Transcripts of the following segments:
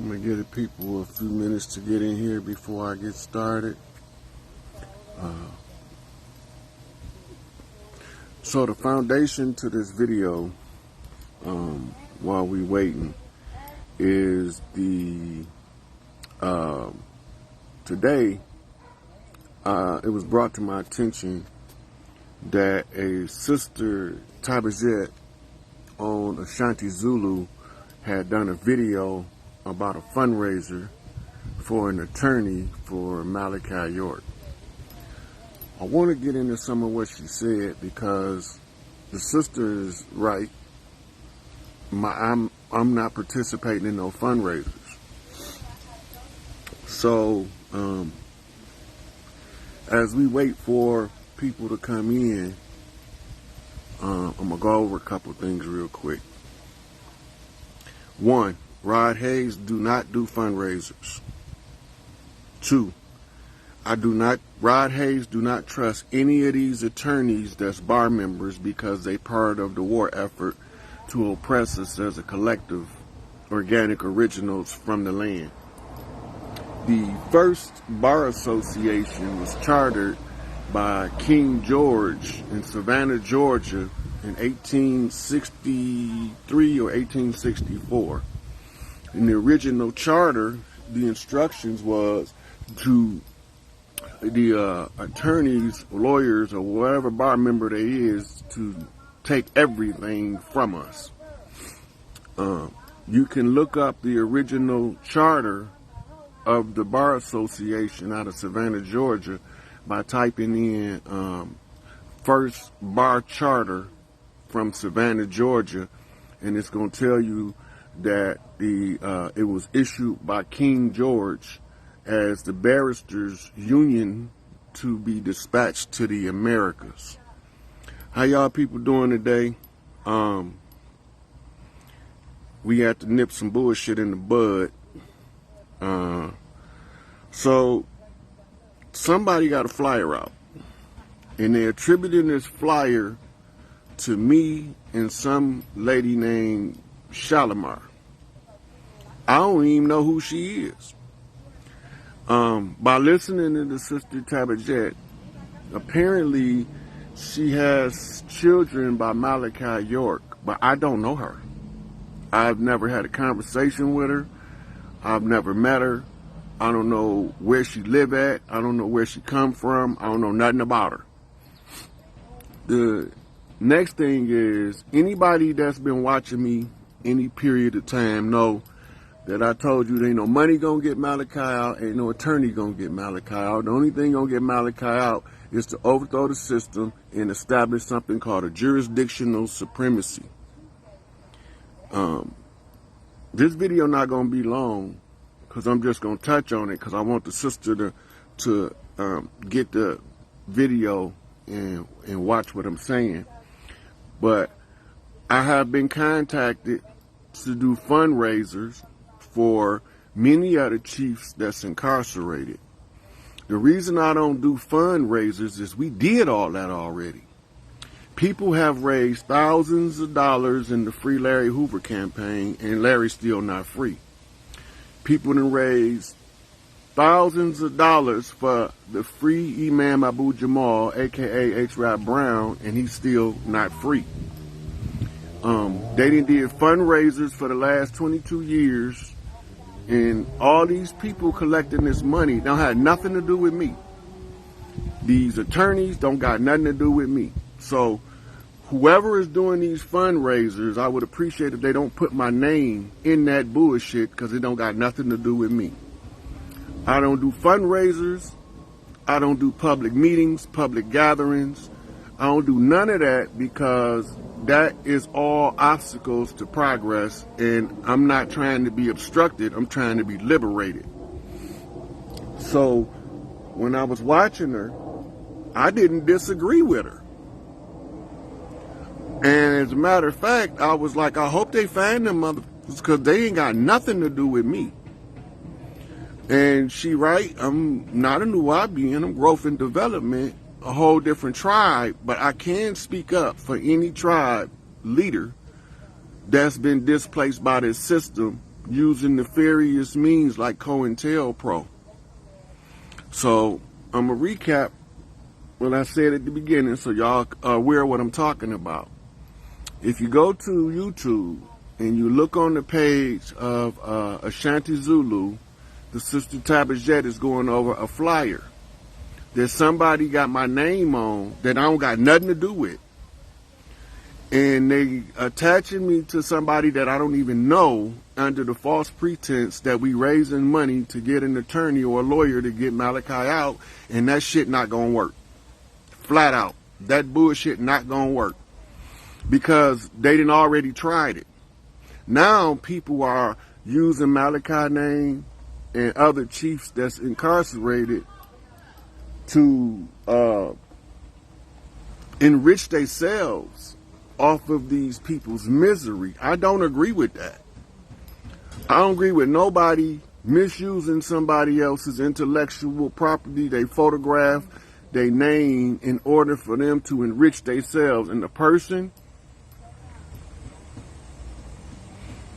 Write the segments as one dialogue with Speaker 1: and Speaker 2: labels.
Speaker 1: I'm gonna give the people a few minutes to get in here before I get started. So the foundation to this video, while we waiting, is the today it was brought to my attention that a sister Tabajet on Ashanti Zulu had done a video about a fundraiser for an attorney for Malachi York. I want to get into some of what she said because the sister is right. I'm not participating in no fundraisers. So as we wait for people to come in, I'm gonna go over a couple of things real quick. One, Rod Hayes do not do fundraisers. Two, Rod Hayes do not trust any of these attorneys that's bar members because they part of the war effort to oppress us as a collective, organic originals from the land. The first bar association was chartered by King George in Savannah, Georgia in 1863 or 1864. In the original charter, the instructions was to the attorneys, lawyers, or whatever bar member they is to take everything from us. You can look up the original charter of the Bar Association out of Savannah, Georgia by typing in first bar charter from Savannah, Georgia, and it's going to tell you that it was issued by King George as the barristers union to be dispatched to the Americas. How y'all people doing today? We had to nip some bullshit in the bud. So somebody got a flyer out, and they're attributing this flyer to me and some lady named Shalimar. I don't even know who she is. By listening to the sister Tabajet, apparently she has children by Malachi York, but I don't know her. I've never had a conversation with her. I've never met her. I don't know where she live at. I don't know where she come from. I don't know nothing about her. The next thing is, anybody that's been watching me any period of time know that I told you there ain't no money gonna get Malachi out, ain't no attorney gonna get Malachi out. The only thing gonna get Malachi out is to overthrow the system and establish something called a jurisdictional supremacy. This video not gonna be long because I'm just gonna touch on it because I want the sister to get the video and watch what I'm saying. But I have been contacted to do fundraisers for many other chiefs that's incarcerated. The reason I don't do fundraisers is we did all that already. People have raised thousands of dollars in the Free Larry Hoover campaign, and Larry's still not free. People done raised thousands of dollars for the free Imam Abu Jamal, aka H. Rap Brown, and he's still not free. They done did fundraisers for the last 22 years, and all these people collecting this money don't have nothing to do with me. These attorneys don't got nothing to do with me. So whoever is doing these fundraisers, I would appreciate if they don't put my name in that bullshit because it don't got nothing to do with me. I don't do fundraisers. I don't do public meetings, public gatherings. I don't do none of that because that is all obstacles to progress, and I'm not trying to be obstructed. I'm trying to be liberated. So when I was watching her, I didn't disagree with her. And as a matter of fact, I was like, I hope they find them motherfuckers because they ain't got nothing to do with me. And she right, I'm not a Nubian, I'm growth and development, a whole different tribe, but I can speak up for any tribe leader that's been displaced by this system using nefarious means like COINTELPRO. So I'm going to recap what I said at the beginning so y'all are aware of what I'm talking about. If you go to YouTube and you look on the page of Ashanti Zulu, the Sister Tabitha is going over a flyer that somebody got my name on that I don't got nothing to do with. And they attaching me to somebody that I don't even know under the false pretense that we raising money to get an attorney or a lawyer to get Malachi out, and that shit not gonna work. Flat out. That bullshit not gonna work. Because they done already tried it. Now people are using Malachi name and other chiefs that's incarcerated to enrich themselves off of these people's misery. I don't agree with that. I don't agree with nobody misusing somebody else's intellectual property, they photograph, they name, in order for them to enrich themselves. And the person,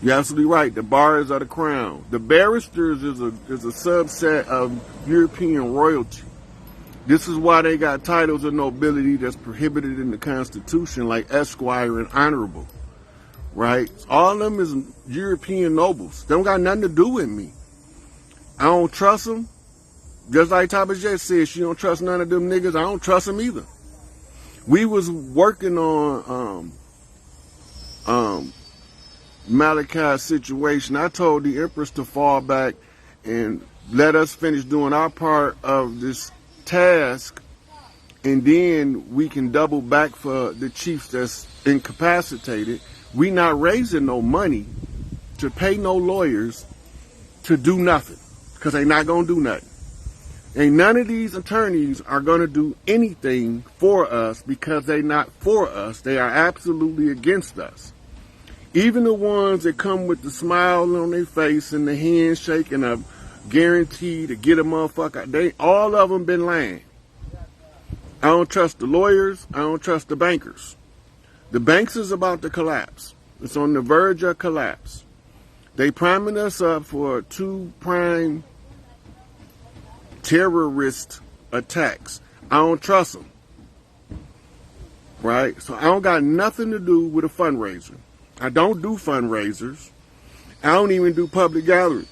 Speaker 1: you're absolutely right, the bars are the crown. The barristers is a subset of European royalty. This is why they got titles of nobility that's prohibited in the Constitution, like Esquire and Honorable, right? All of them is European nobles. They don't got nothing to do with me. I don't trust them. Just like Tabitha said, she don't trust none of them niggas. I don't trust them either. We was working on Malachi's situation. I told the Empress to fall back and let us finish doing our part of this task, and then we can double back for the chiefs that's incapacitated. We not raising no money to pay no lawyers to do nothing, because they not gonna do nothing. And none of these attorneys are gonna do anything for us because they not for us. They are absolutely against us. Even the ones that come with the smile on their face and the handshake and a guarantee to get a motherfucker, they all of them been lying. I don't trust the lawyers. I don't trust the bankers. The banks is about to collapse. It's on the verge of collapse. They priming us up for 2 prime terrorist attacks. I don't trust them. Right? So I don't got nothing to do with a fundraiser. I don't do fundraisers. I don't even do public gatherings.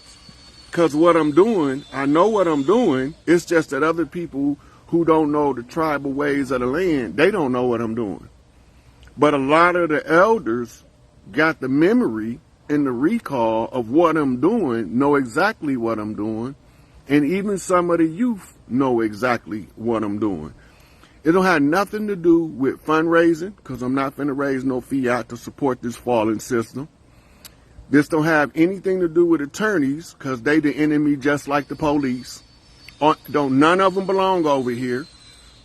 Speaker 1: Because what I'm doing, I know what I'm doing. It's just that other people who don't know the tribal ways of the land, they don't know what I'm doing. But a lot of the elders got the memory and the recall of what I'm doing, know exactly what I'm doing. And even some of the youth know exactly what I'm doing. It don't have nothing to do with fundraising, because I'm not finna raise no fiat to support this fallen system. This don't have anything to do with attorneys, because they the enemy just like the police. None of them belong over here.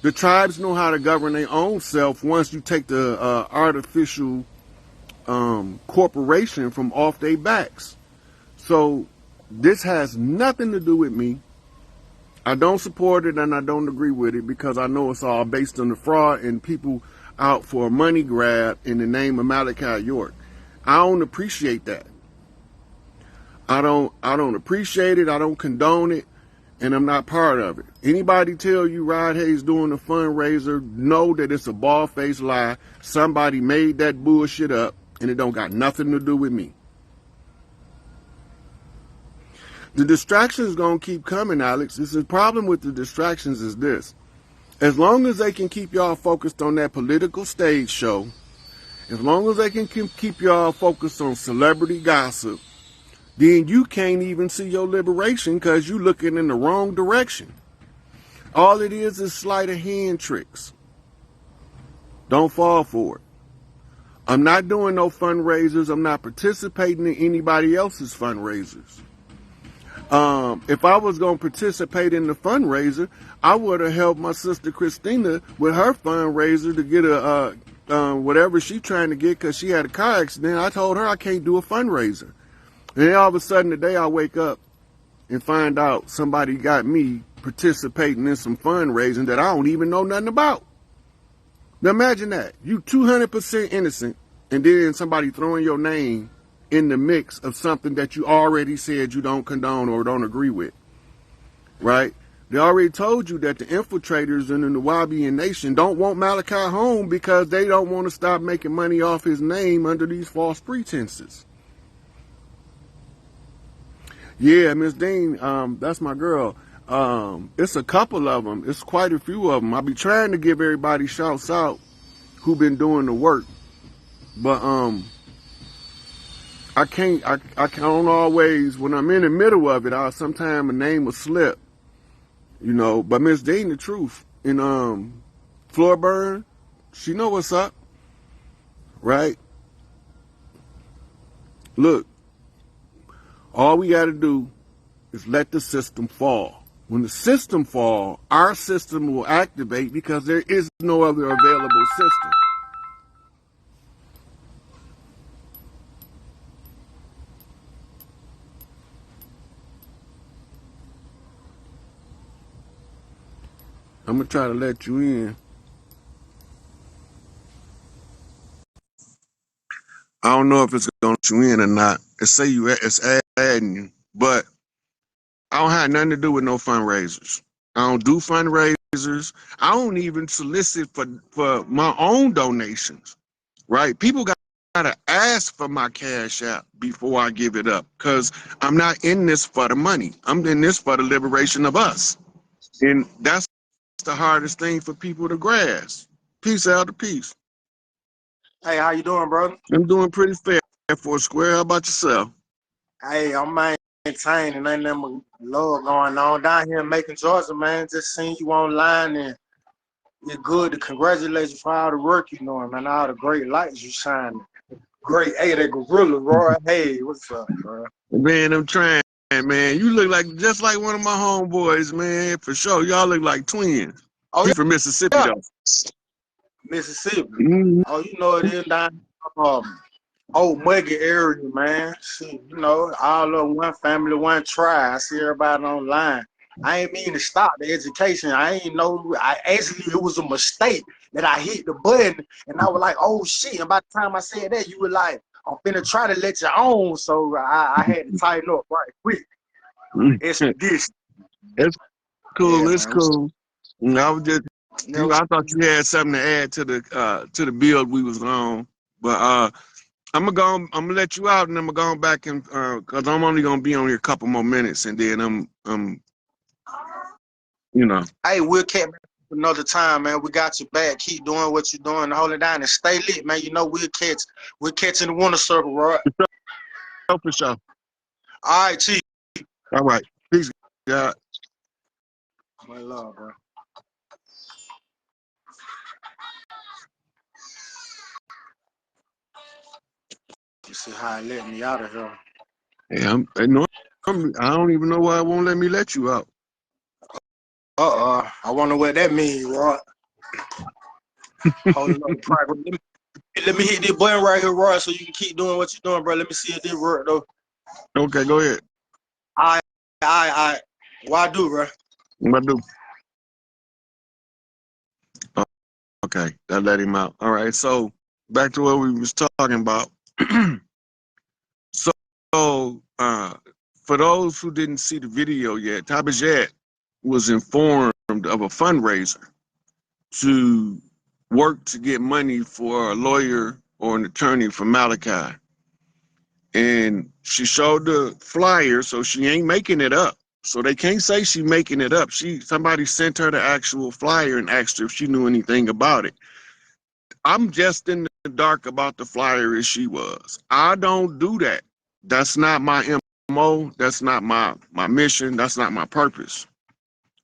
Speaker 1: The tribes know how to govern their own self once you take the artificial corporation from off their backs. So this has nothing to do with me. I don't support it and I don't agree with it, because I know it's all based on the fraud and people out for a money grab in the name of Malachi York. I don't appreciate that. I don't appreciate it. I don't condone it, and I'm not part of it. Anybody tell you Rod Hayes doing a fundraiser, know that it's a bald-faced lie. Somebody made that bullshit up, and it don't got nothing to do with me. The distractions gonna keep coming, Alex. This is the problem with the distractions is this. As long as they can keep y'all focused on that political stage show, as long as they can keep y'all focused on celebrity gossip, then you can't even see your liberation because you're looking in the wrong direction. All it is sleight of hand tricks. Don't fall for it. I'm not doing no fundraisers. I'm not participating in anybody else's fundraisers. If I was going to participate in the fundraiser, I would have helped my sister Christina with her fundraiser to get a whatever she's trying to get, because she had a car accident. I told her I can't do a fundraiser. And then all of a sudden today I wake up and find out somebody got me participating in some fundraising that I don't even know nothing about. Now imagine that. You 200% innocent, and then somebody throwing your name in the mix of something that you already said you don't condone or don't agree with, right? They already told you that the infiltrators in the Nubian nation don't want Malachi home because they don't want to stop making money off his name under these false pretenses. Yeah, Miss Dean, that's my girl. It's a couple of them. It's quite a few of them. I be trying to give everybody shouts out who been doing the work, but I can't always, when I'm in the middle of it, sometimes a name will slip, you know. But Miss Dean, the truth, in Floorburn, she know what's up, right? Look, all we got to do is let the system fall. When the system fall, our system will activate because there is no other available system. I'm going to try to let you in. I don't know if it's going to let you in or not. It's adding you, but I don't have nothing to do with no fundraisers. I don't do fundraisers. I don't even solicit for my own donations, right? People got to ask for my cash app before I give it up because I'm not in this for the money. I'm in this for the liberation of us. And that's the hardest thing for people to grasp. Peace out to peace.
Speaker 2: Hey, how you doing, brother?
Speaker 1: I'm doing pretty fair for a square. How about yourself?
Speaker 2: Hey, I'm maintaining. Ain't nothing love going on down here in Macon, Georgia, man. Just seeing you online, and it's good to congratulate you for all the work you're doing, man. All the great lights you shining. Great, hey, that gorilla, Roy. Hey, what's up, bro?
Speaker 1: Man, I'm trying, man. You look like just like one of my homeboys, man. For sure. Y'all look like twins.
Speaker 2: Oh,
Speaker 1: He from Mississippi,
Speaker 2: yeah,
Speaker 1: though.
Speaker 2: Mississippi.
Speaker 1: Mm-hmm.
Speaker 2: Oh, you know it is down old Muggy area, man. See, you know, all of one family, one tribe. I see everybody online. I ain't mean to stop the education. I ain't know. I actually, it was a mistake that I hit the button, and I was like, "Oh shit!" And by the time I said that, you were like, "I'm finna try to let you on." So I had to tighten up right quick. Expedition.
Speaker 1: It's
Speaker 2: Yeah,
Speaker 1: cool. It's
Speaker 2: man.
Speaker 1: cool. I was just,
Speaker 2: Never.
Speaker 1: I thought you had something to add to the build we was on, but I'm gonna let you out, and I'm gonna go back and cause I'm only gonna be on here a couple more minutes, and then I'm you know.
Speaker 2: Hey, we'll catch back another time, man. We got your back. Keep doing what you're doing, hold it down, and stay lit, man. You know we're catching the winter circle, right?
Speaker 1: For sure.
Speaker 2: All right, Chief.
Speaker 1: All right. Peace. Yeah.
Speaker 2: My love, bro. You see how it let me out of here.
Speaker 1: Yeah. I don't even know why it won't let me let you out.
Speaker 2: I wonder what that means, Roy. Hold it up, progress. Let me hit this button right here, Roy, so you can keep doing what you're doing, bro. Let me see if this work, though.
Speaker 1: Okay, go ahead.
Speaker 2: All right. What I do, bro?
Speaker 1: What I do? Oh, okay, that let him out. All right, so back to what we was talking about. So, for those who didn't see the video yet, Tabajet was informed of a fundraiser to work to get money for a lawyer or an attorney for Malachi. And she showed the flyer, so she ain't making it up. So they can't say she's making it up. Somebody sent her the actual flyer and asked her if she knew anything about it. I'm just in the dark about the flyer as she was. I don't do that. That's not my MO. That's not my mission. That's not my purpose.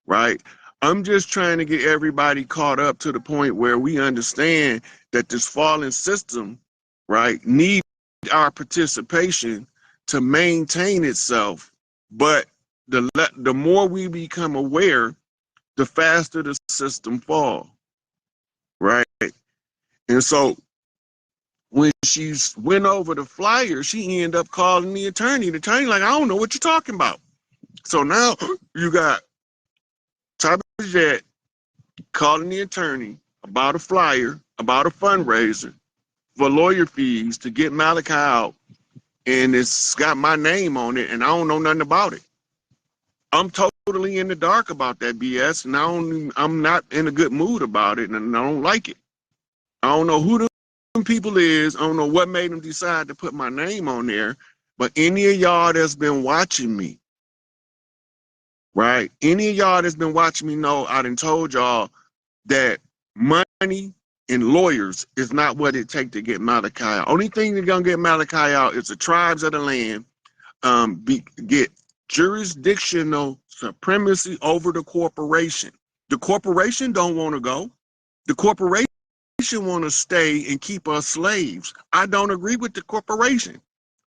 Speaker 1: Right? I'm just trying to get everybody caught up to the point where we understand that this fallen system, right, needs our participation to maintain itself. But the more we become aware, the faster the system falls, right? And so when she went over the flyer, she ended up calling the attorney. The attorney like, I don't know what you're talking about. So now you got Jet calling the attorney about a flyer, about a fundraiser for lawyer fees to get Malachi out. and it's got my name on it, and I don't know nothing about it. I'm totally in the dark about that BS, and I'm not in a good mood about it, and I don't like it. I don't know who them people is. I don't know what made them decide to put my name on there, but any of y'all that's been watching me, right? Any of y'all that's been watching me know I done told y'all that money and lawyers is not what it takes to get Malachi out. Only thing that's gonna get Malachi out is the tribes of the land get jurisdictional supremacy over the corporation. The corporation don't want to go. The corporation want to stay and keep us slaves. I don't agree with the corporation.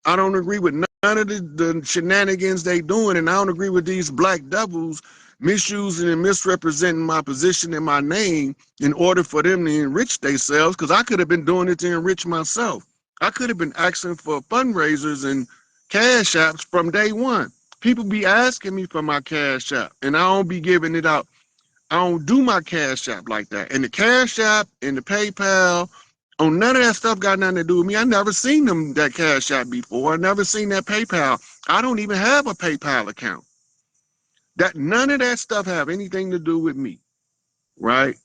Speaker 1: I don't agree with none of the shenanigans they doing, and I don't agree with these black devils misusing and misrepresenting my position and my name in order for them to enrich themselves, because I could have been doing it to enrich myself. I could have been asking for fundraisers and cash apps from day one. People be asking me for my cash app, and I don't be giving it out. I don't do my cash app like that. And the cash app and the PayPal, on none of that stuff got nothing to do with me. I never seen them that cash app before. I never seen that PayPal. I don't even have a PayPal account. That none of that stuff have anything to do with me, right?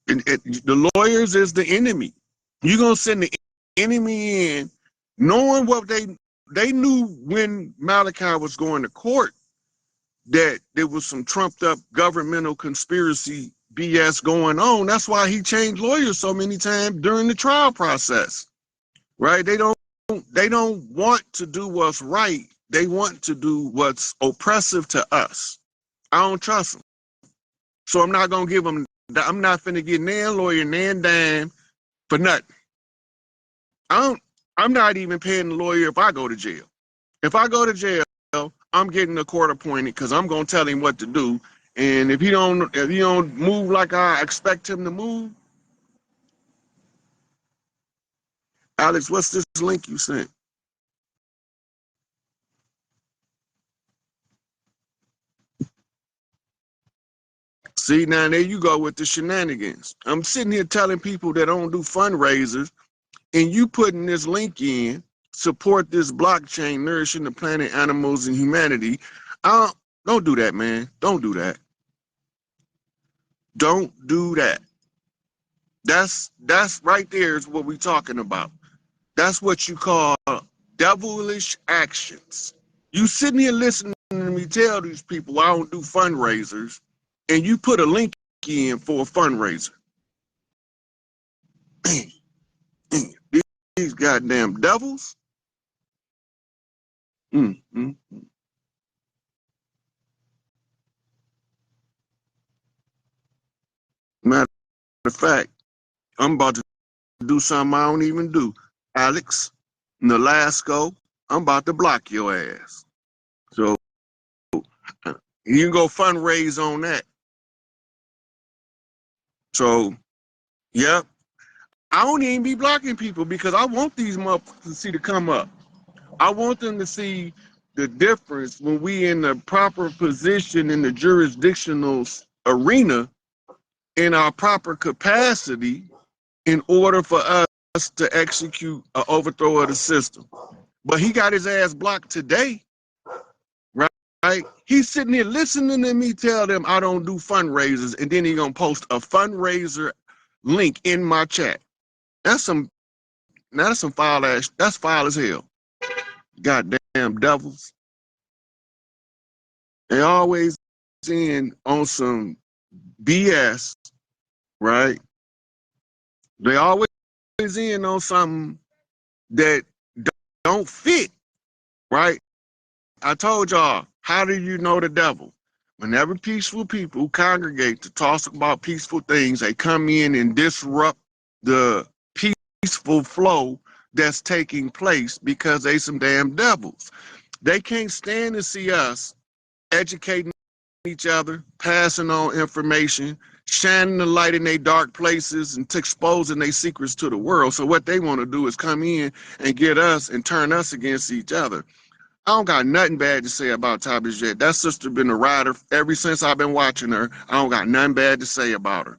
Speaker 1: The lawyers is the enemy. You're gonna send the enemy in, knowing what they knew when Malachi was going to court, that there was some trumped up governmental conspiracy BS going on. That's why he changed lawyers so many times during the trial process, right? They don't want to do what's right. They want to do what's oppressive to us. I don't trust them. So I'm not going to give them, I'm not finna get nan lawyer, nan dime for nothing. I'm not even paying the lawyer if I go to jail. If I go to jail, I'm getting a court appointed because I'm gonna tell him what to do. And if he don't move like I expect him to move, Alex, what's this link you sent? See, now there you go with the shenanigans. I'm sitting here telling people that don't do fundraisers, and you putting this link in, support this blockchain nourishing the planet, animals, and humanity. Don't do that, man. Don't do that. Don't do that. That's right there is what we're talking about. That's what you call devilish actions. You sitting here listening to me tell these people I don't do fundraisers, and you put a link in for a fundraiser. These goddamn devils. Mm, mm. Matter of fact, I'm about to do something I don't even do. Alex, Nolasco, I'm about to block your ass. So you can go fundraise on that. So, yep. I don't even be blocking people because I want these motherfuckers to see to come up. I want them to see the difference when we in the proper position in the jurisdictional arena in our proper capacity in order for us to execute an overthrow of the system. But he got his ass blocked today, right? He's sitting here listening to me tell them I don't do fundraisers, and then he gonna post a fundraiser link in my chat. That's some foul ass. That's foul as hell. Goddamn devils. They always in on some BS, right? They always in on something that don't fit, right? I told y'all, how do you know the devil? Whenever peaceful people congregate to talk about peaceful things, they come in and disrupt the peaceful flow that's taking place because they some damn devils. They can't stand to see us educating each other, passing on information, shining the light in their dark places, and exposing their secrets to the world. So what they want to do is come in and get us and turn us against each other. I don't got nothing bad to say about Tabitha Jet. That sister been a rider ever since I've been watching her. I don't got nothing bad to say about her.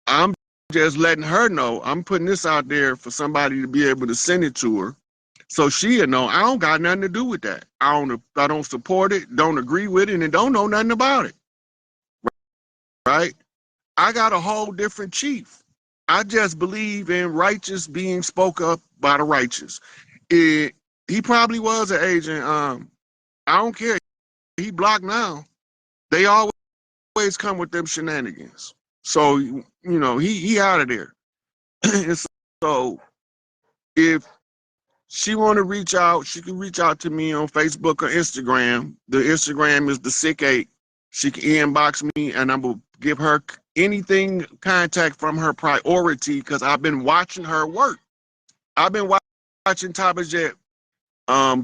Speaker 1: I'm just letting her know. I'm putting this out there for somebody to be able to send it to her, So she'll know I don't got nothing to do with that. I don't support it, don't agree with it, and don't know nothing about it. Right? I got a whole different chief. I just believe in righteous being spoke up by the righteous. He probably was an agent. I don't care. He blocked now. They always come with them shenanigans. So he out of there. And so if she want to reach out, she can reach out to me on Facebook or Instagram. The Instagram is the Sick Eight. She can inbox me, and I'm gonna give her anything contact from her priority because I've been watching her work. I've been watching Tabajet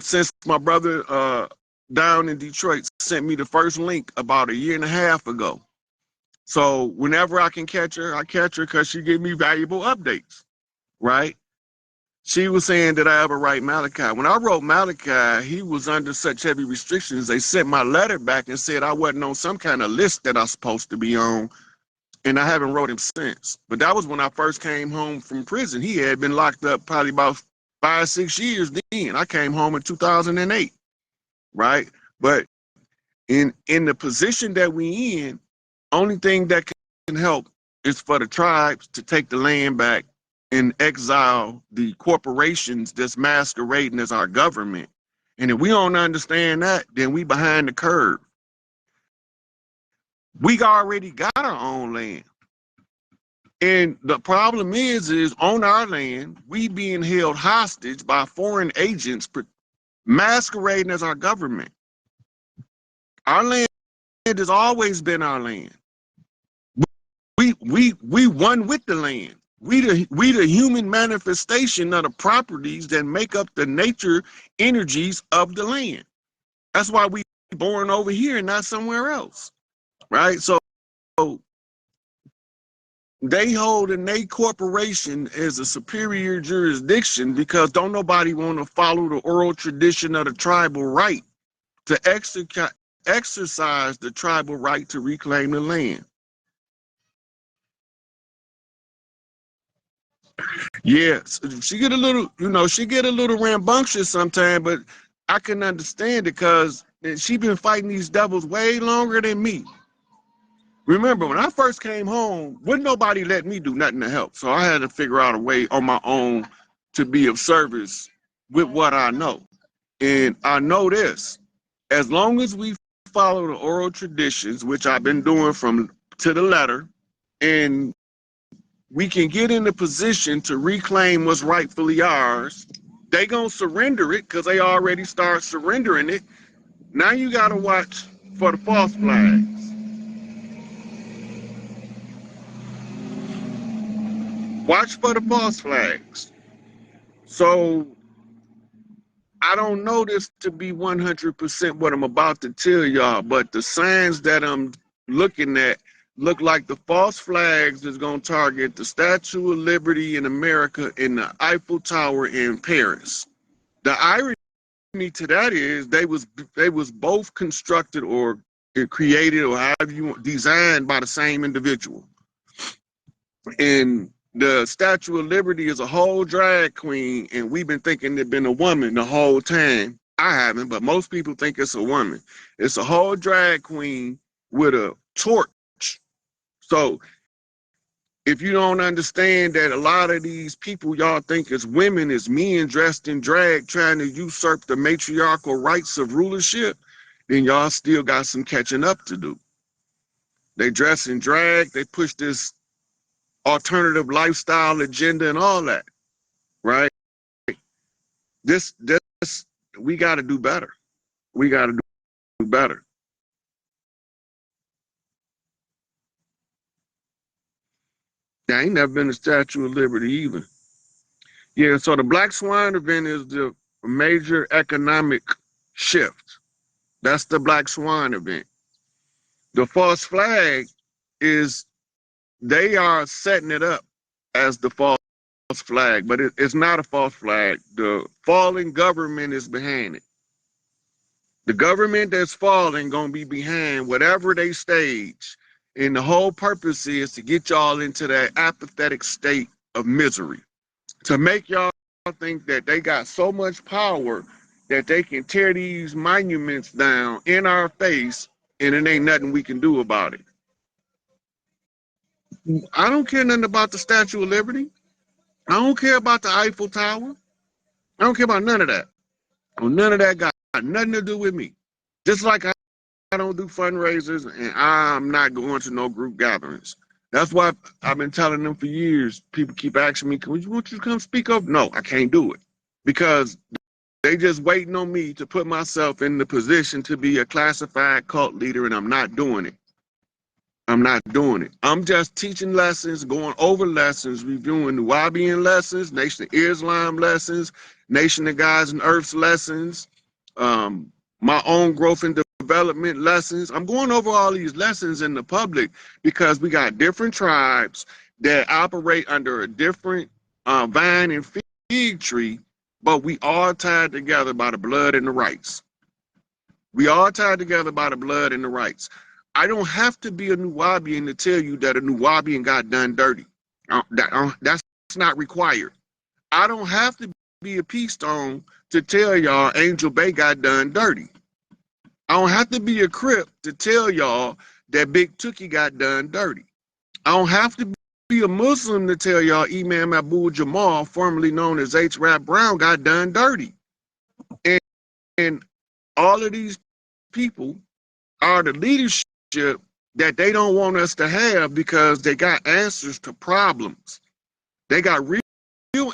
Speaker 1: since my brother down in Detroit sent me the first link about a year and a half ago. So whenever I can catch her, I catch her because she give me valuable updates, right? She was saying that I ever write Malachi. When I wrote Malachi, he was under such heavy restrictions. They sent my letter back and said I wasn't on some kind of list that I was supposed to be on, and I haven't wrote him since. But that was when I first came home from prison. He had been locked up probably about 5-6 years then. I came home in 2008, right? But in the position that we in, only thing that can help is for the tribes to take the land back and exile the corporations that's masquerading as our government. And if we don't understand that, then we behind the curve. We already got our own land. And the problem is on our land, we being held hostage by foreign agents masquerading as our government. Our land has always been our land. We one with the land. We the human manifestation of the properties that make up the nature energies of the land. That's why we born over here and not somewhere else, right? So they hold in a corporation as a superior jurisdiction because don't nobody want to follow the oral tradition of the tribal right to exercise the tribal right to reclaim the land. Yes, she get a little, she get a little rambunctious sometimes, but I can understand it because she been fighting these devils way longer than me. Remember, when I first came home, wouldn't nobody let me do nothing to help. So I had to figure out a way on my own to be of service with what I know. And I know this, as long as we follow the oral traditions, which I've been doing from to the letter, and we can get in a position to reclaim what's rightfully ours, they gonna surrender it because they already start surrendering it. Now you gotta watch for the false flags. Watch for the false flags. So I don't know this to be 100% what I'm about to tell y'all, but the signs that I'm looking at look like the false flags is going to target the Statue of Liberty in America and the Eiffel Tower in Paris. The irony to that is they was both constructed or created or however you want, designed by the same individual. And the Statue of Liberty is a whole drag queen, and we've been thinking it been a woman the whole time. I haven't, but most people think it's a woman. It's a whole drag queen with a torch. So if you don't understand that a lot of these people y'all think is women is men dressed in drag trying to usurp the matriarchal rights of rulership, then y'all still got some catching up to do. They dress in drag, they push this alternative lifestyle agenda and all that, right? This we got to do better. We got to do better. I ain't never been to Statue of Liberty either. Yeah, so the Black Swan event is the major economic shift. That's the Black Swan event. The false flag is they are setting it up as the false flag, but it's not a false flag. The falling government is behind it. The government that's falling gonna be behind whatever they stage. And the whole purpose is to get y'all into that apathetic state of misery. To make y'all think that they got so much power that they can tear these monuments down in our face and it ain't nothing we can do about it. I don't care nothing about the Statue of Liberty. I don't care about the Eiffel Tower. I don't care about none of that. None of that got nothing to do with me. Just like I don't do fundraisers and I'm not going to no group gatherings. That's why I've been telling them for years. People keep asking me, "Want you to come speak up?" No, I can't do it because they just waiting on me to put myself in the position to be a classified cult leader, and I'm not doing it. I'm not doing it. I'm just teaching lessons, going over lessons, reviewing the Nubian lessons, Nation of Islam lessons, Nation of Gods and Earths lessons, my own growth and development lessons. I'm going over all these lessons in the public because we got different tribes that operate under a different vine and fig tree, but we all tied together by the blood and the rights. We all tied together by the blood and the rights. I don't have to be a Nubian to tell you that a Nubian got done dirty. That's not required. I don't have to be a peace stone to tell y'all Angel Bay got done dirty. I don't have to be a Crip to tell y'all that Big Tookie got done dirty. I don't have to be a Muslim to tell y'all Imam Abu Jamal, formerly known as H. Rap Brown, got done dirty. And all of these people are the leadership that they don't want us to have because they got answers to problems. They got real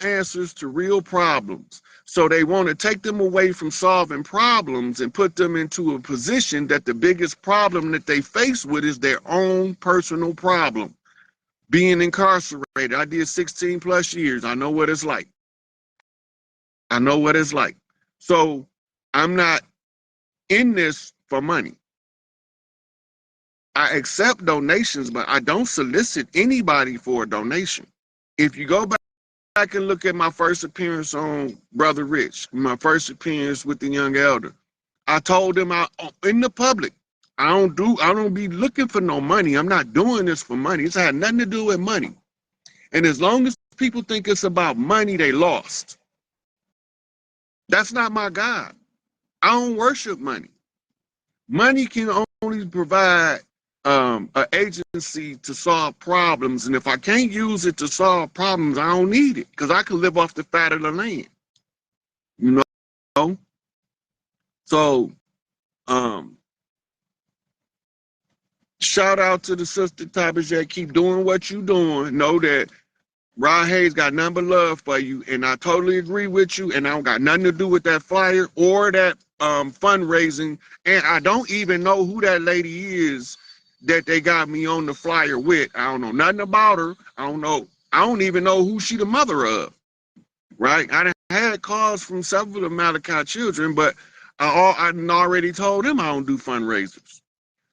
Speaker 1: answers to real problems. So they want to take them away from solving problems and put them into a position that the biggest problem that they face with is their own personal problem. Being incarcerated. I did 16 plus years. I know what it's like. I know what it's like. So I'm not in this for money. I accept donations, but I don't solicit anybody for a donation. If you go back and look at my first appearance on Brother Rich, my first appearance with the young elder, I told him in the public, I don't be looking for no money. I'm not doing this for money. It's had nothing to do with money. And as long as people think it's about money, they lost. That's not my God. I don't worship money. Money can only provide an agency to solve problems. And if I can't use it to solve problems, I don't need it because I can live off the fat of the land. You know? So, shout out to the sister Tabitha. Keep doing what you doing. Know that Rod Hayes got nothing but love for you, and I totally agree with you. And I don't got nothing to do with that flyer or that fundraising. And I don't even know who that lady is that they got me on the flyer with. I don't know nothing about her. I don't know. I don't even know who she the mother of. Right? I had calls from several of Malachi children, but I already told them I don't do fundraisers.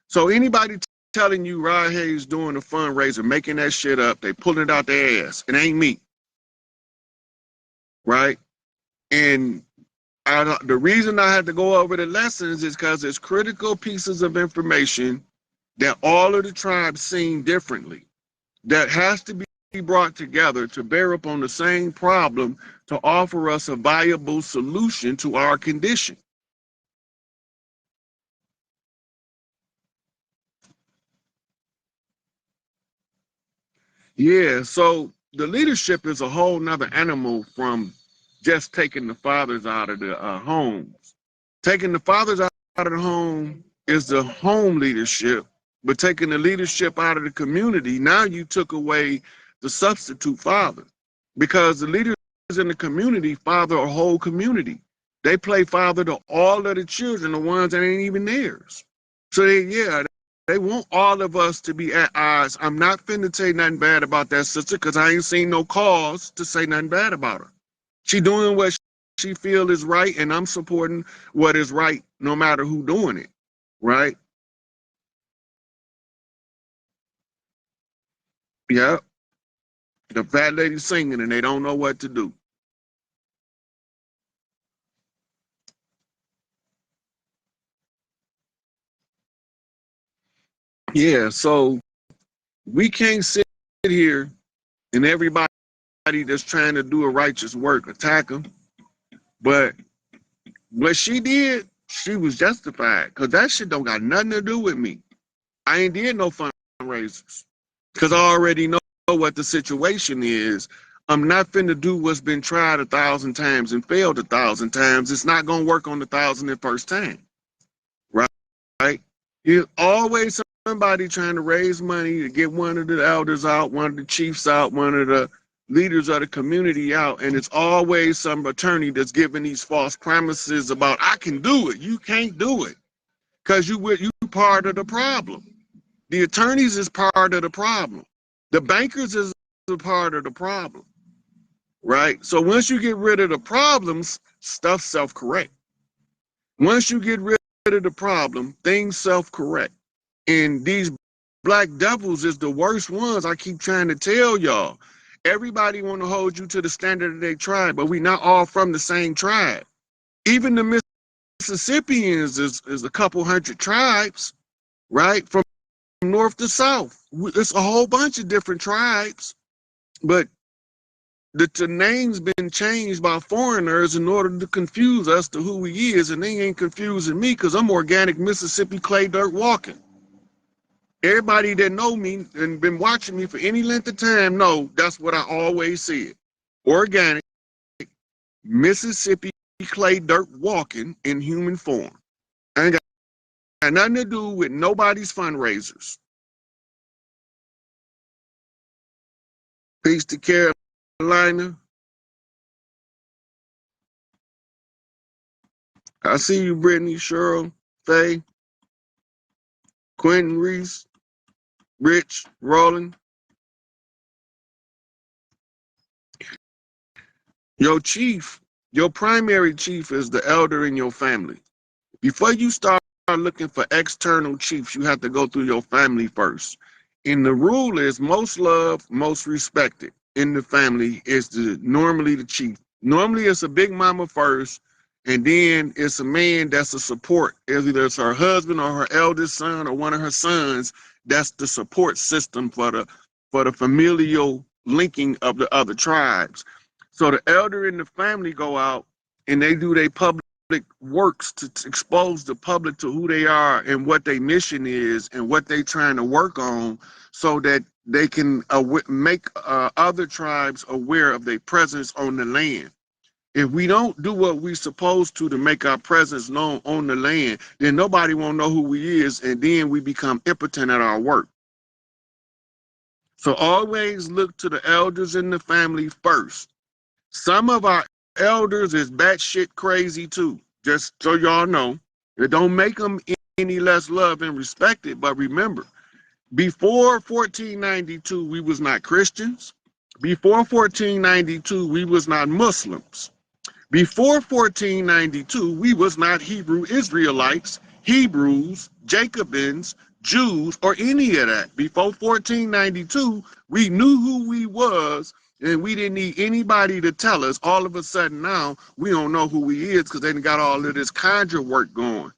Speaker 1: So anybody telling you Rod Hayes doing a fundraiser, making that shit up, they pulling it out their ass. It ain't me. Right? And the reason I had to go over the lessons is because it's critical pieces of information that all of the tribes seen differently that has to be brought together to bear upon the same problem to offer us a viable solution to our condition. Yeah, so the leadership is a whole nother animal from just taking the fathers out of the homes. Taking the fathers out of the home is the home leadership, but taking the leadership out of the community, now you took away the substitute father because the leaders in the community father a whole community. They play father to all of the children, the ones that ain't even theirs. So they want all of us to be at odds. I'm not finna say nothing bad about that sister because I ain't seen no cause to say nothing bad about her. She doing what she feel is right, and I'm supporting what is right, no matter who doing it. Right? Yeah. The fat lady singing, and they don't know what to do. Yeah. So we can't sit here and everybody that's trying to do a righteous work attack them. But what she did, she was justified because that shit don't got nothing to do with me. I ain't did no fundraisers because I already know what the situation is. I'm not finna do what's been tried 1,000 times and failed 1,000 times. It's not gonna work on the 1,001st time, right? There's always somebody trying to raise money to get one of the elders out, one of the chiefs out, one of the leaders of the community out, and it's always some attorney that's giving these false promises about I can do it. You can't do it because you part of the problem. The attorneys is part of the problem. The bankers is a part of the problem, right? So once you get rid of the problems, stuff self-correct. Once you get rid of the problem, things self-correct. And these black devils is the worst ones. I keep trying to tell y'all. Everybody want to hold you to the standard of their tribe, but we not all from the same tribe. Even the Mississippians is a couple hundred tribes, right? From north to south. It's a whole bunch of different tribes, but the name's been changed by foreigners in order to confuse us to who he is, and they ain't confusing me because I'm organic Mississippi clay dirt walking. Everybody that know me and been watching me for any length of time know that's what I always said. Organic Mississippi clay dirt walking in human form. I ain't got nothing to do with nobody's fundraisers. Peace to Carolina. I see you, Brittany, Cheryl, Faye, Quentin, Reese, Rich, Roland. Your chief, your primary chief is the elder in your family. Before you start looking for external chiefs, you have to go through your family first. And the rule is most loved, most respected in the family is normally the chief. Normally it's a big mama first, and then it's a man that's a support. Either it's her husband or her eldest son or one of her sons. That's the support system for the familial linking of the other tribes. So the elder in the family go out and they do their public works to expose the public to who they are and what their mission is and what they're trying to work on so that they can make other tribes aware of their presence on the land. If we don't do what we're supposed to make our presence known on the land, then nobody won't know who we is, and then we become impotent at our work. So always look to the elders in the family first. Some of our elders is batshit crazy too, just so y'all know. It don't make them any less loved and respected, but remember, before 1492, we was not Christians. Before 1492, we was not Muslims. Before 1492, we was not Hebrew Israelites, Hebrews, Jacobins, Jews, or any of that. Before 1492, we knew who we was, and we didn't need anybody to tell us. All of a sudden now, we don't know who he is because they got all of this conjure work going.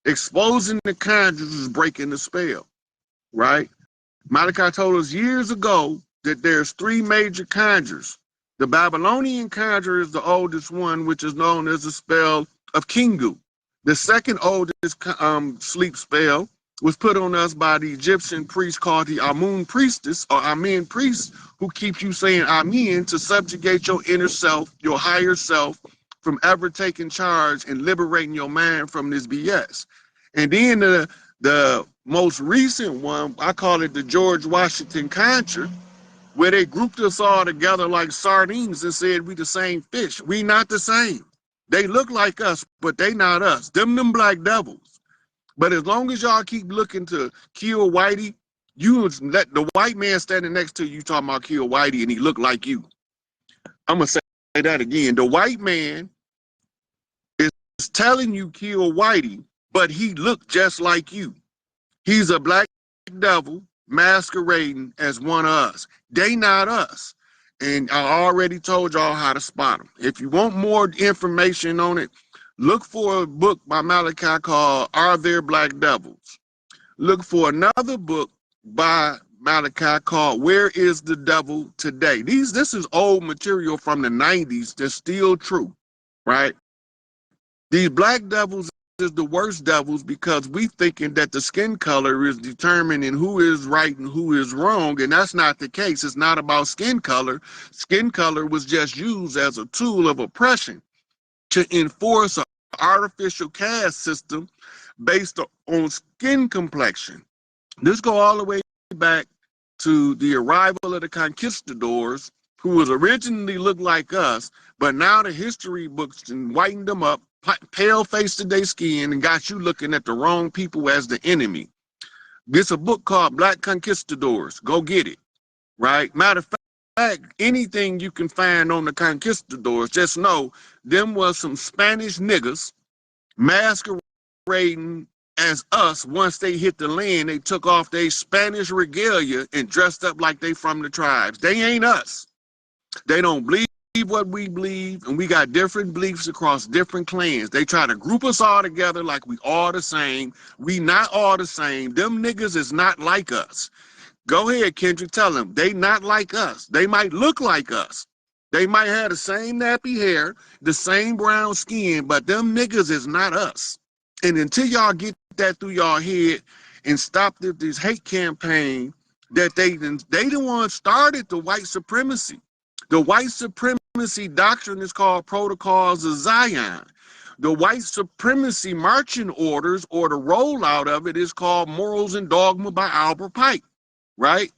Speaker 1: Exposing the conjurers is breaking the spell, right? Malachi told us years ago that there's three major conjures. The Babylonian conjure is the oldest one, which is known as the spell of Kingu. The second oldest sleep spell was put on us by the Egyptian priest called the Amun priestess or Amen priest, who keeps you saying Amen to subjugate your inner self, your higher self, from ever taking charge and liberating your mind from this BS. And then the most recent one, I call it the George Washington conjure, where they grouped us all together like sardines and said we the same fish. We not the same. They look like us, but they not us. Them black devils. But as long as y'all keep looking to kill Whitey, you let the white man standing next to you talking about kill Whitey and he look like you. I'm gonna say that again. The white man is telling you kill Whitey, but he look just like you. He's a black devil masquerading as one of us. They not us. And I already told y'all how to spot them. If you want more information on it, look for a book by Malachi called Are There Black Devils? Look for another book by Malachi, called "Where Is the Devil Today?" This is old material from the 90s that's still true, right? These black devils is the worst devils because we thinking that the skin color is determining who is right and who is wrong, and that's not the case. It's not about skin color. Skin color was just used as a tool of oppression to enforce an artificial caste system based on skin complexion. This go all the way back to the arrival of the conquistadors, who was originally looked like us, but now the history books and whitened them up, pale faced their skin, and got you looking at the wrong people as the enemy. It's a book called Black Conquistadors. Go get it, right? Matter of fact, anything you can find on the conquistadors, just know them was some Spanish niggas masquerading as us. Once they hit the land, they took off their Spanish regalia and dressed up like they from the tribes. They ain't us. They don't believe what we believe, and we got different beliefs across different clans. They try to group us all together like we all the same. We not all the same. Them niggas is not like us. Go ahead, Kendrick, tell them. They not like us. They might look like us. They might have the same nappy hair, the same brown skin, but them niggas is not us. And until y'all get that through y'all head and stop this hate campaign that they the one started the white supremacy. The white supremacy doctrine is called Protocols of Zion. The white supremacy marching orders, or the rollout of it, is called Morals and Dogma by Albert Pike, right?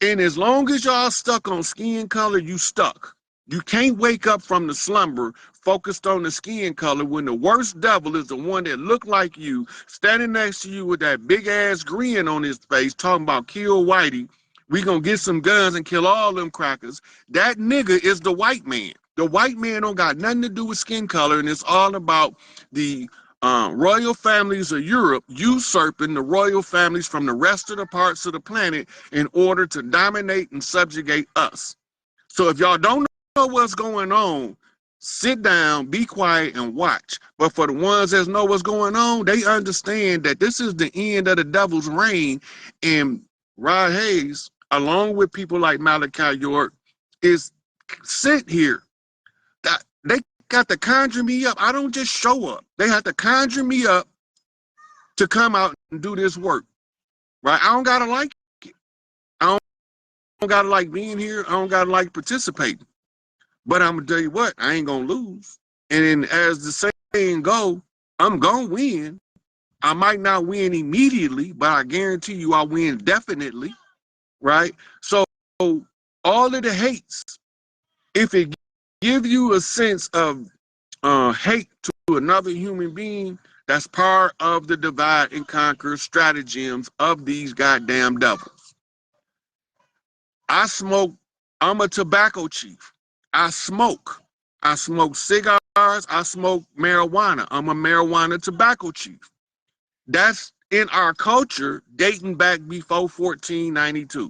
Speaker 1: And as long as y'all stuck on skin color, you stuck. You can't wake up from the slumber focused on the skin color when the worst devil is the one that looked like you, standing next to you with that big ass grin on his face, talking about kill Whitey. We gonna get some guns and kill all them crackers. That nigga is the white man. The white man don't got nothing to do with skin color, and it's all about the royal families of Europe usurping the royal families from the rest of the parts of the planet in order to dominate and subjugate us. So if y'all don't know what's going on, sit down, be quiet, and watch. But for the ones that know what's going on, they understand that this is the end of the devil's reign. And Rod Hayes, along with people like Malachi York, is sent here. That they got to conjure me up. I don't just show up. They have to conjure me up to come out and do this work. Right? I don't gotta like it. I don't gotta like being here. I don't gotta like participating. But I'm gonna tell you what, I ain't gonna lose. And as the saying go, I'm gonna win. I might not win immediately, but I guarantee you I'll win definitely. Right? So all of the hates, if it give you a sense of hate to another human being, that's part of the divide and conquer stratagems of these goddamn devils. I smoke, I'm a tobacco chief. I smoke. I smoke cigars, I smoke marijuana. I'm a marijuana tobacco chief. That's in our culture dating back before 1492.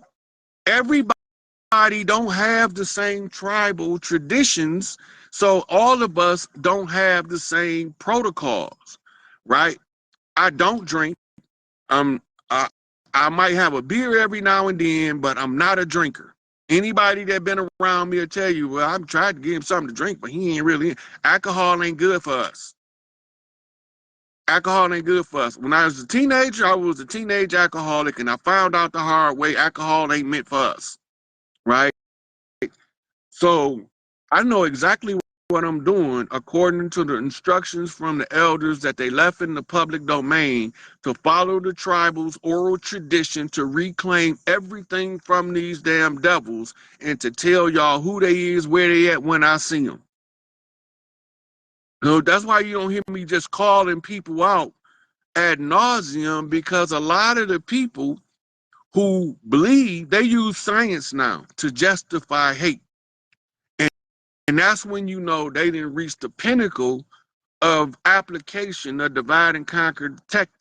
Speaker 1: Everybody don't have the same tribal traditions, so all of us don't have the same protocols, right? I don't drink. Um, I, I might have a beer every now and then, but I'm not a drinker. Anybody that been around me will tell you, well, I've tried to give him something to drink, but he ain't really. Alcohol ain't good for us. Alcohol ain't good for us. When I was a teenager, I was a teenage alcoholic, and I found out the hard way alcohol ain't meant for us, right? So I know exactly what I'm doing according to the instructions from the elders that they left in the public domain, to follow the tribal's oral tradition, to reclaim everything from these damn devils, and to tell y'all who they is, where they at when I see them. So that's why you don't hear me just calling people out ad nauseum, because a lot of the people who believe, they use science now to justify hate. And that's when you know they didn't reach the pinnacle of application of divide and conquer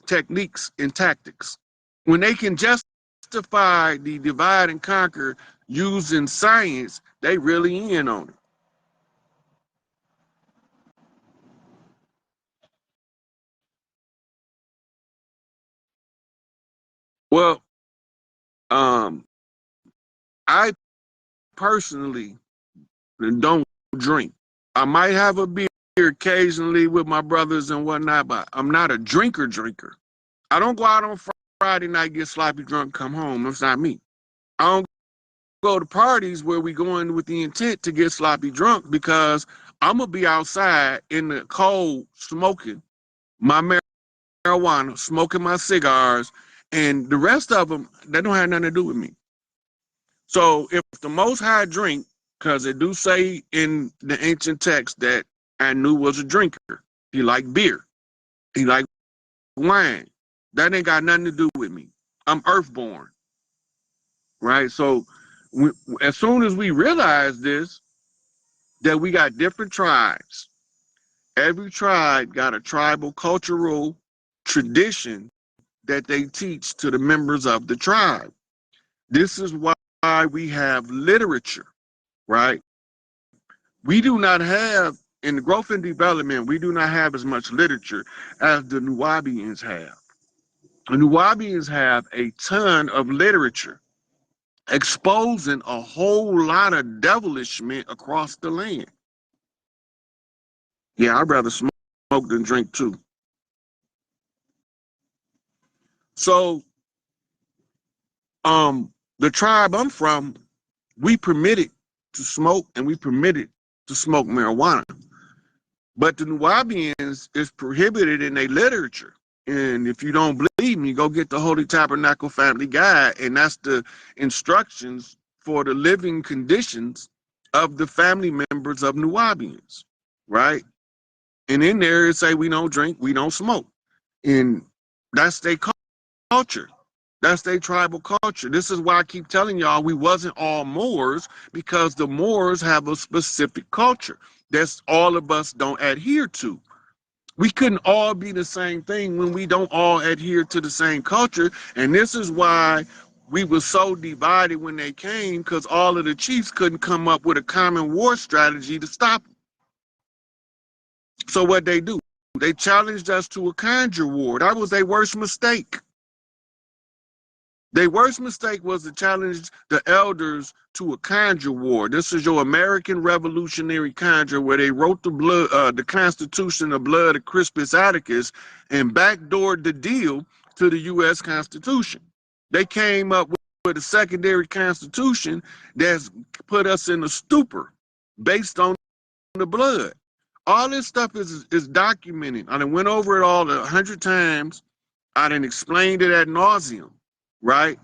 Speaker 1: techniques and tactics. When they can justify the divide and conquer using science, they really in on it. Well, Um, I personally don't drink. I might have a beer occasionally with my brothers and whatnot, but I'm not a drinker. I don't go out on Friday night, get sloppy drunk, come home. That's not me. I don't go to parties where we go in with the intent to get sloppy drunk because I'm gonna be outside in the cold smoking my marijuana, smoking my cigars, and the rest of them, they don't have nothing to do with me. So if the Most High drink, because it do say in the ancient text that Anu was a drinker, he liked beer, he liked wine. That ain't got nothing to do with me. I'm earthborn, right? So as soon as we realize this, that we got different tribes. Every tribe got a tribal cultural tradition that they teach to the members of the tribe. This is why we have literature, right? We do not have, in the growth and development, we do not have as much literature as the Nubians have. The Nubians have a ton of literature exposing a whole lot of devilishment across the land. Yeah, I'd rather smoke than drink too. So, the tribe I'm from, we permitted to smoke and we permitted to smoke marijuana. But the Nubians is prohibited in their literature. And if you don't believe me, go get the Holy Tabernacle Family Guide, and that's the instructions for the living conditions of the family members of Nubians, right? And in there it say we don't drink, we don't smoke. And that's their culture. That's their tribal culture. This is why I keep telling y'all we wasn't all Moors, because the Moors have a specific culture that's all of us don't adhere to. We couldn't all be the same thing when we don't all adhere to the same culture. And this is why we were so divided when they came, because all of the chiefs couldn't come up with a common war strategy to stop them. So what they do? They challenged us to a conjure war. That was their worst mistake. Their worst mistake was to challenge the elders to a conjure war. This is your American Revolutionary Conjure, where they wrote the Constitution of blood of Crispus Attucks and backdoored the deal to the U.S. Constitution. They came up with a secondary constitution that's put us in a stupor based on the blood. All this stuff is documented. I done went over it all 100 times. I done explained it ad nauseum, right?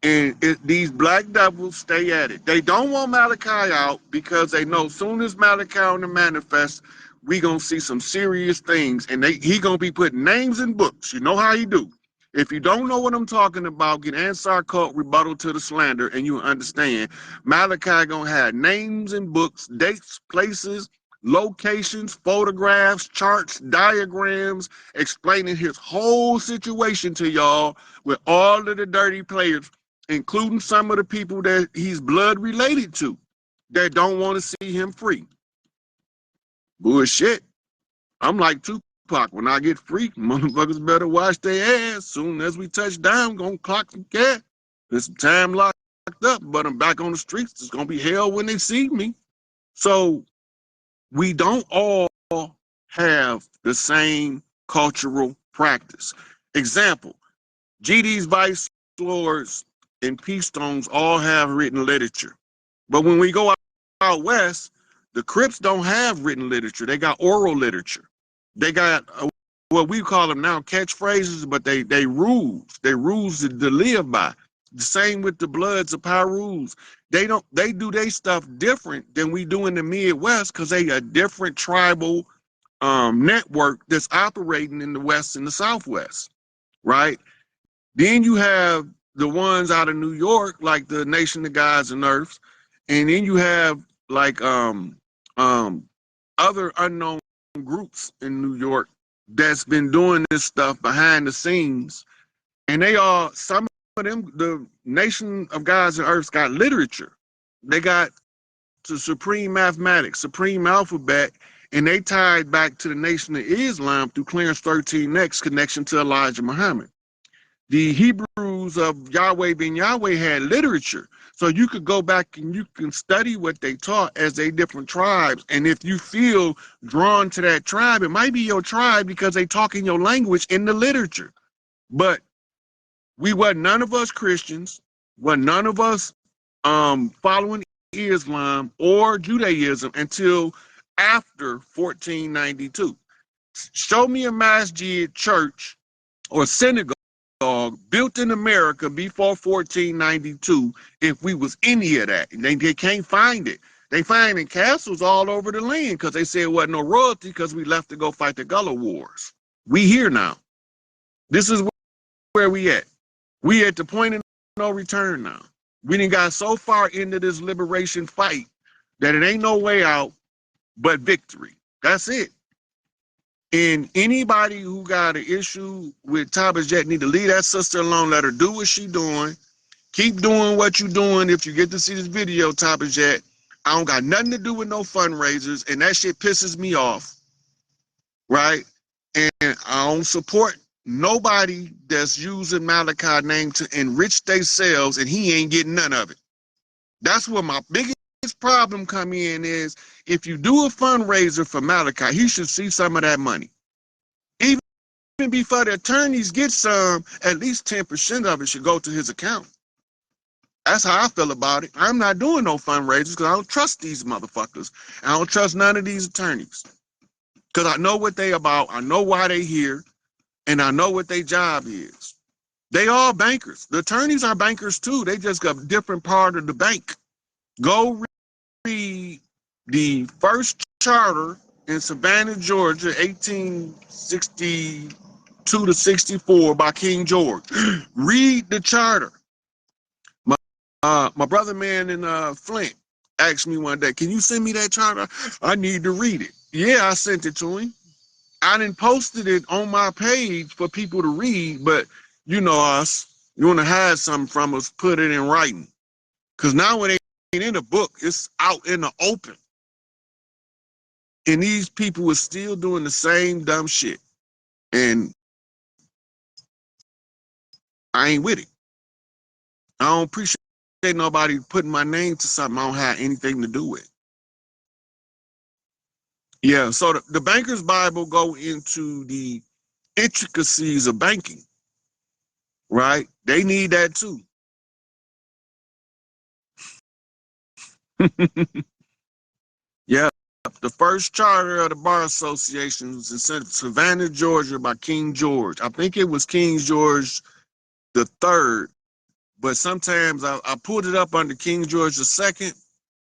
Speaker 1: And these black devils stay at it. They don't want Malachi out because they know soon as Malachi on the manifest, we gonna see some serious things, and he gonna be putting names in books. You know how he do. If you don't know what I'm talking about, get Ansar Cult rebuttal to the slander, and you understand. Malachi gonna have names in books, dates, places, locations, photographs, charts, diagrams, explaining his whole situation to y'all with all of the dirty players, including some of the people that he's blood related to that don't want to see him free. Bullshit. I'm like Tupac. When I get free, motherfuckers better wash their ass. Soon as we touch down, gonna clock some cash. There's some time locked up, but I'm back on the streets. It's gonna be hell when they see me. So we don't all have the same cultural practice. Example, GD's vice lords and peace stones all have written literature. But when we go out west, the Crips don't have written literature. They got oral literature. They got what we call them now catchphrases, but they rules. They rules to live by. The same with the Bloods of Pyrus. They do their stuff different than we do in the Midwest because they a different tribal network that's operating in the West and the Southwest, right? Then you have the ones out of New York, like the Nation of Gods and Earths, and then you have like other unknown groups in New York that's been doing this stuff behind the scenes, and they are some of them. The Nation of Gods and Earths got literature. They got to supreme mathematics, supreme alphabet, and they tied back to the Nation of Islam through Clarence 13X connection to Elijah Muhammad. The Hebrews of Yahweh ben Yahweh had literature. So you could go back and you can study what they taught as they different tribes. And if you feel drawn to that tribe, it might be your tribe because they talk in your language in the literature. But we were none of us Christians, were none of us following Islam or Judaism until after 1492. Show me a masjid, church, or synagogue built in America before 1492 if we was any of that. They can't find it. They finding castles all over the land because they said it wasn't no royalty because we left to go fight the Gullah Wars. We here now. This is where we at. We at the point of no return now. We done got so far into this liberation fight that it ain't no way out but victory. That's it. And anybody who got an issue with Tabitha need to leave that sister alone. Let her do what she doing. Keep doing what you doing. If you get to see this video, Tabitha, I don't got nothing to do with no fundraisers, and that shit pisses me off, right? And I don't support nobody that's using Malachi's name to enrich themselves, and he ain't getting none of it. That's where my biggest problem come in is if you do a fundraiser for Malachi, he should see some of that money. Even before the attorneys get some, at least 10% of it should go to his account. That's how I feel about it. I'm not doing no fundraisers because I don't trust these motherfuckers. I don't trust none of these attorneys because I know what they about. I know why they here, and I know what their job is. They all bankers. The attorneys are bankers too. They just got a different part of the bank. Go read the first charter in Savannah, Georgia, 1862 to 64 by King George. Read the charter. My brother man in Flint asked me one day, can you send me that charter? I need to read it. Yeah, I sent it to him. I didn't posted it on my page for people to read, but you know us, you want to hide something from us, put it in writing. Because now it ain't in a book, it's out in the open. And these people are still doing the same dumb shit. And I ain't with it. I don't appreciate nobody putting my name to something I don't have anything to do with. Yeah, so the Banker's Bible go into the intricacies of banking, right? They need that too. Yeah, the first charter of the Bar Association was in Savannah, Georgia by King George. I think it was King George the Third, but sometimes I pulled it up under King George the Second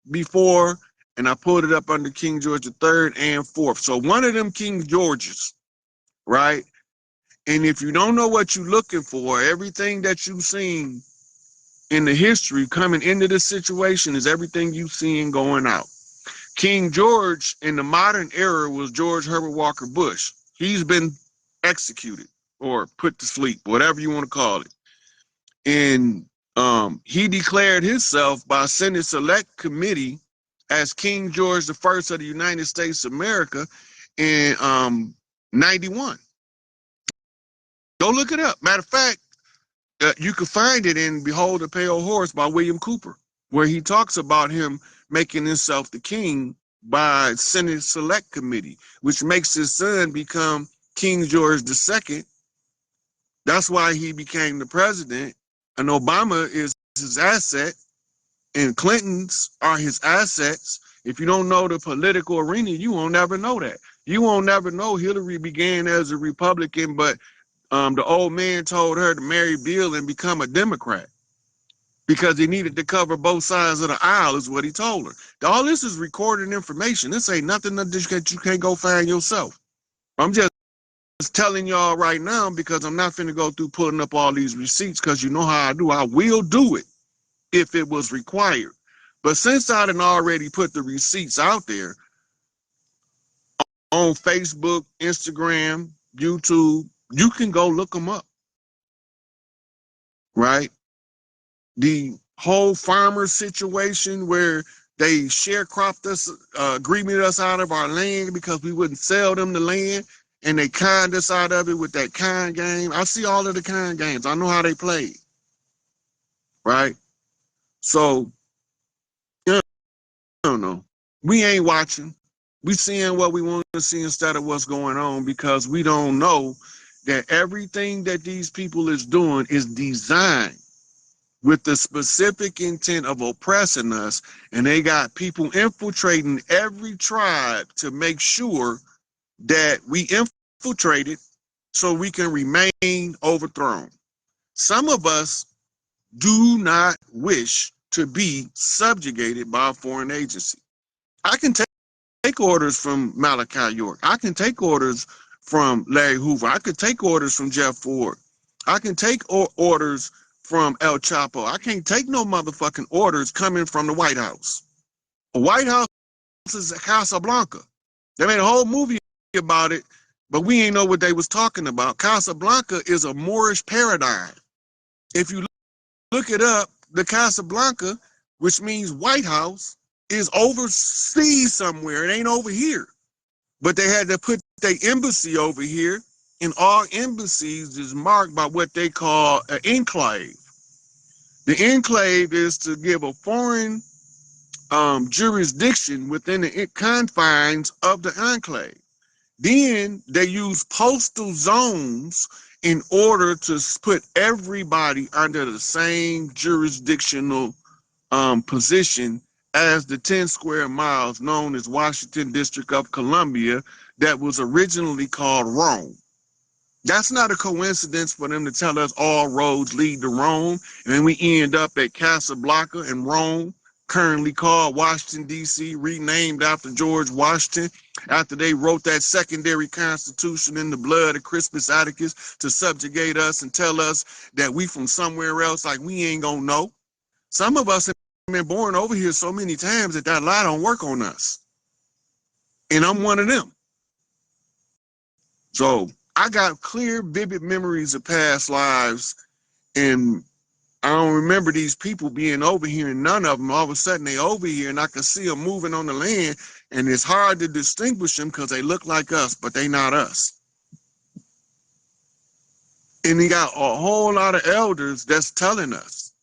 Speaker 1: before, and I pulled it up under King George the Third and Fourth. So one of them King Georges, right? And if you don't know what you're looking for, everything that you've seen in the history coming into this situation is everything you've seen going out. King George in the modern era was George Herbert Walker Bush. He's been executed or put to sleep, whatever you want to call it. And he declared himself by Senate Select Committee as King George the First of the United States of America in 91. Go look it up. Matter of fact, you can find it in Behold the Pale Horse by William Cooper, where he talks about him making himself the king by Senate Select Committee, which makes his son become King George II. That's why he became the president. And Obama is his asset, and Clinton's are his assets. If you don't know the political arena, you won't never know that. You won't never know Hillary began as a Republican, but the old man told her to marry Bill and become a Democrat because he needed to cover both sides of the aisle, is what he told her. All this is recorded information. This ain't nothing that you can't go find yourself. I'm just telling y'all right now because I'm not finna go through pulling up all these receipts because you know how I do. I will do it if it was required. But since I done already put the receipts out there on Facebook, Instagram, YouTube, you can go look them up, right? The whole farmer situation where they sharecropped us, greeted us out of our land because we wouldn't sell them the land. and they conned us out of it with that con game. I see all of the con games. I know how they play, right? So, I don't know. We ain't watching. We seeing what we want to see instead of what's going on, because we don't know that everything that these people is doing is designed with the specific intent of oppressing us. And they got people infiltrating every tribe to make sure that we infiltrate it so we can remain overthrown. Some of us do not wish to be subjugated by a foreign agency. I can take orders from Malachi York. I can take orders from Larry Hoover. I could take orders from Jeff Ford. I can take orders from El Chapo. I can't take no motherfucking orders coming from the White House. The White House is Casablanca. They made a whole movie about it, but we ain't know what they was talking about. Casablanca is a Moorish paradigm. If you look it up, the Casablanca, which means White House, is overseas somewhere. It ain't over here. But they had to put their embassy over here, and all embassies is marked by what they call an enclave. The enclave is to give a foreign jurisdiction within the confines of the enclave. Then they use postal zones in order to put everybody under the same jurisdictional position as the 10 square miles known as Washington District of Columbia that was originally called Rome. That's not a coincidence for them to tell us all roads lead to Rome, and then we end up at Casablanca in Rome, currently called Washington, D.C., renamed after George Washington, after they wrote that secondary constitution in the blood of Crispus Attucks to subjugate us and tell us that we from somewhere else, like we ain't gonna know. Some of us have been born over here so many times that lie don't work on us. And I'm one of them. So I got clear, vivid memories of past lives, and I don't remember these people being over here, and none of them, all of a sudden they over here, and I can see them moving on the land, and it's hard to distinguish them because they look like us, but they not us. And you got a whole lot of elders that's telling us,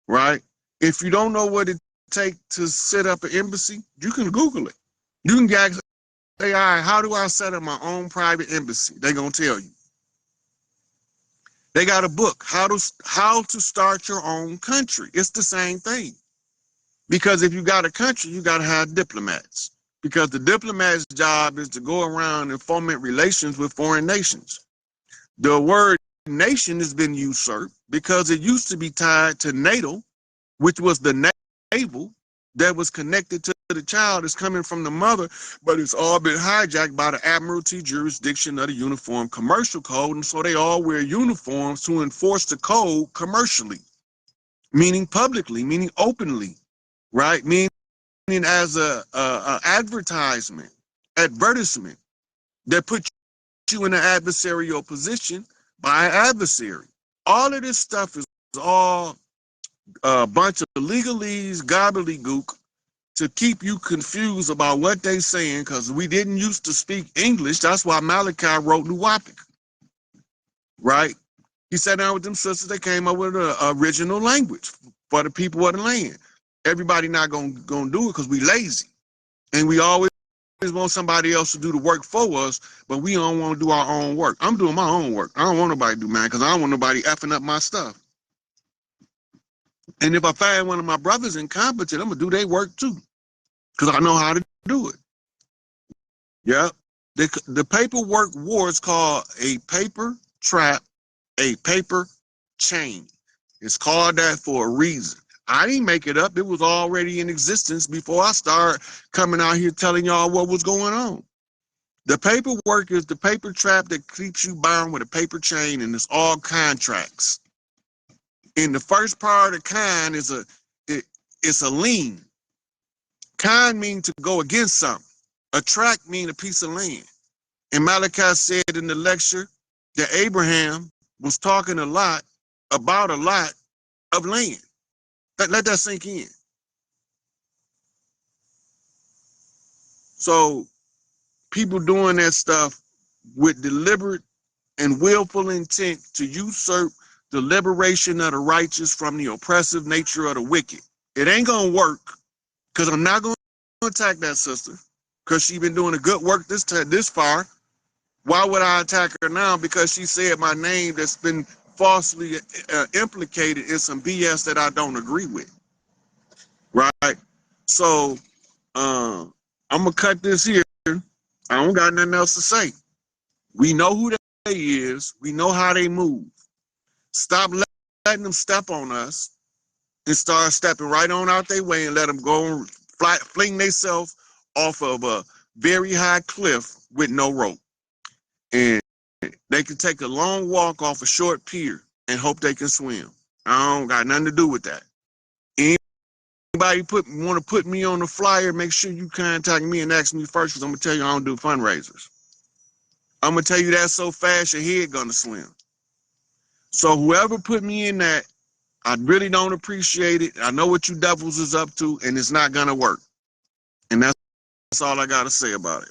Speaker 1: right? If you don't know what it takes to set up an embassy, you can Google it. You can ask AI, how do I set up my own private embassy? They're going to tell you. They got a book, how to start your own country. It's the same thing. Because if you got a country, you got to have diplomats. Because the diplomat's job is to go around and foment relations with foreign nations. The word nation has been usurped because it used to be tied to natal, which was the navel that was connected to the child is coming from the mother, but it's all been hijacked by the admiralty jurisdiction of the Uniform Commercial Code, and so they all wear uniforms to enforce the code commercially, meaning publicly, meaning openly, right? Meaning as a advertisement that puts you in an adversarial position by an adversary. All of this stuff is all a bunch of legalese, gobbledygook to keep you confused about what they saying, because we didn't used to speak English. That's why Malachi wrote Nuwapic, right? He sat down with them sisters. They came up with an original language for the people of the land. Everybody not gonna do it because we lazy, and we always want somebody else to do the work for us, but we don't want to do our own work. I'm doing my own work. I don't want nobody to do mine because I don't want nobody effing up my stuff. And if I find one of my brothers incompetent, I'm gonna do their work too, because I know how to do it. Yeah. The paperwork war is called a paper trap, a paper chain. It's called that for a reason. I didn't make it up. It was already in existence before I started coming out here telling y'all what was going on. The paperwork is the paper trap that keeps you bound with a paper chain, and it's all contracts. And the first part of con is it's a lien. Con means to go against something. A tract means a piece of land. And Malachi said in the lecture that Abraham was talking a lot about a lot of land. Let that sink in. So people doing that stuff with deliberate and willful intent to usurp the liberation of the righteous from the oppressive nature of the wicked. It ain't gonna work, because I'm not gonna attack that sister, because she been doing a good work this far. Why would I attack her now? Because she said my name that's been falsely implicated in some BS that I don't agree with, right? So I'm gonna cut this here. I don't got nothing else to say. We know who they is. We know how they move. Stop letting them step on us and start stepping right on out their way and let them go and fling themselves off of a very high cliff with no rope. And they can take a long walk off a short pier and hope they can swim. I don't got nothing to do with that. Anybody want to put me on the flyer, make sure you contact me and ask me first, because I'm going to tell you I don't do fundraisers. I'm going to tell you that so fast your head going to swim. So whoever put me in that, I really don't appreciate it. I know what you devils is up to, and it's not going to work. And that's all I got to say about it.